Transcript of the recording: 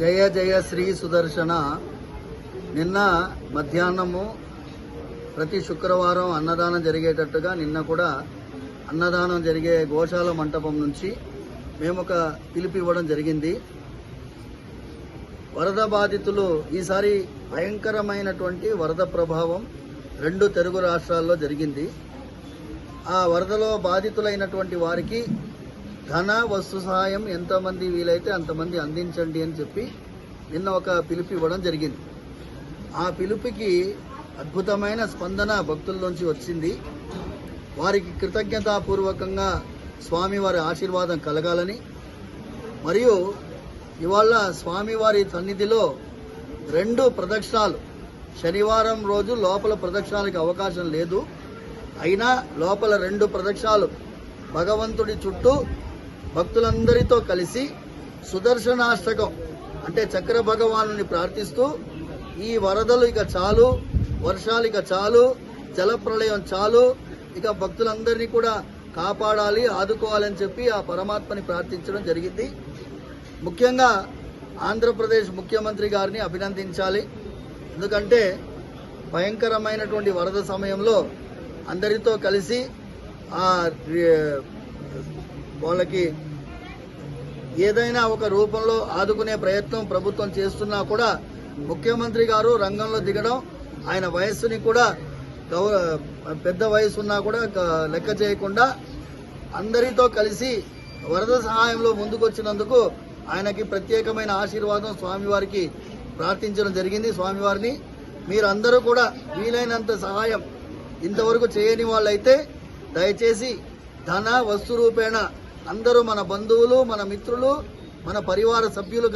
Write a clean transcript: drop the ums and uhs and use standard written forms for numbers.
జయ జయ శ్రీ సుదర్శన. నిన్న మధ్యాహ్నము ప్రతి శుక్రవారం అన్నదానం జరిగేటట్టుగా నిన్న కూడా అన్నదానం జరిగే గోశాల మంటపం నుంచి మేము ఒక పిలుపు ఇవ్వడం జరిగింది. వరద బాధితులు ఈసారి భయంకరమైనటువంటి వరద ప్రభావం 2 తెలుగు రాష్ట్రాల్లో జరిగింది. ఆ వరదలో బాధితులైనటువంటి వారికి ధన వస్తు సహాయం ఎంతమంది వీలైతే అంతమంది అందించండి అని చెప్పి నిన్న ఒక పిలుపు ఇవ్వడం జరిగింది. ఆ పిలుపుకి అద్భుతమైన స్పందన భక్తుల్లోంచి వచ్చింది. వారికి కృతజ్ఞతాపూర్వకంగా స్వామివారి ఆశీర్వాదం కలగాలని, మరియు ఇవాళ స్వామివారి సన్నిధిలో 2 ప్రదక్షిణాలు, శనివారం రోజు లోపల ప్రదక్షిణాలకు అవకాశం లేదు, అయినా లోపల 2 ప్రదక్షిణాలు భగవంతుడి చుట్టూ భక్తులందరితో కలిసి సుదర్శనాష్టకం అంటే చక్ర భగవానుని ప్రార్థిస్తూ ఈ వరదలు ఇక చాలు, వర్షాలు ఇక చాలు, జలప్రళయం చాలు, ఇక భక్తులందరినీ కూడా కాపాడాలి, ఆదుకోవాలని చెప్పి ఆ పరమాత్మని ప్రార్థించడం జరిగింది. ముఖ్యంగా ఆంధ్రప్రదేశ్ ముఖ్యమంత్రి గారిని అభినందించాలి. ఎందుకంటే భయంకరమైనటువంటి వరద సమయంలో అందరితో కలిసి వాళ్ళకి ఏదైనా ఒక రూపంలో ఆదుకునే ప్రయత్నం ప్రభుత్వం చేస్తున్నా కూడా ముఖ్యమంత్రి గారు రంగంలో దిగడం, ఆయన వయస్సుని కూడా పెద్ద వయసు ఉన్నా కూడా లెక్క చేయకుండా అందరితో కలిసి వరద సహాయంలో ముందుకొచ్చినందుకు ఆయనకి ప్రత్యేకమైన ఆశీర్వాదం స్వామివారికి ప్రార్థించడం జరిగింది. స్వామివారిని మీరందరూ కూడా వీలైనంత సహాయం ఇంతవరకు చేయని వాళ్ళైతే దయచేసి ధన వస్తు రూపేణ అందరూ మన బంధువులు, మన మిత్రులు, మన పరివార సభ్యులు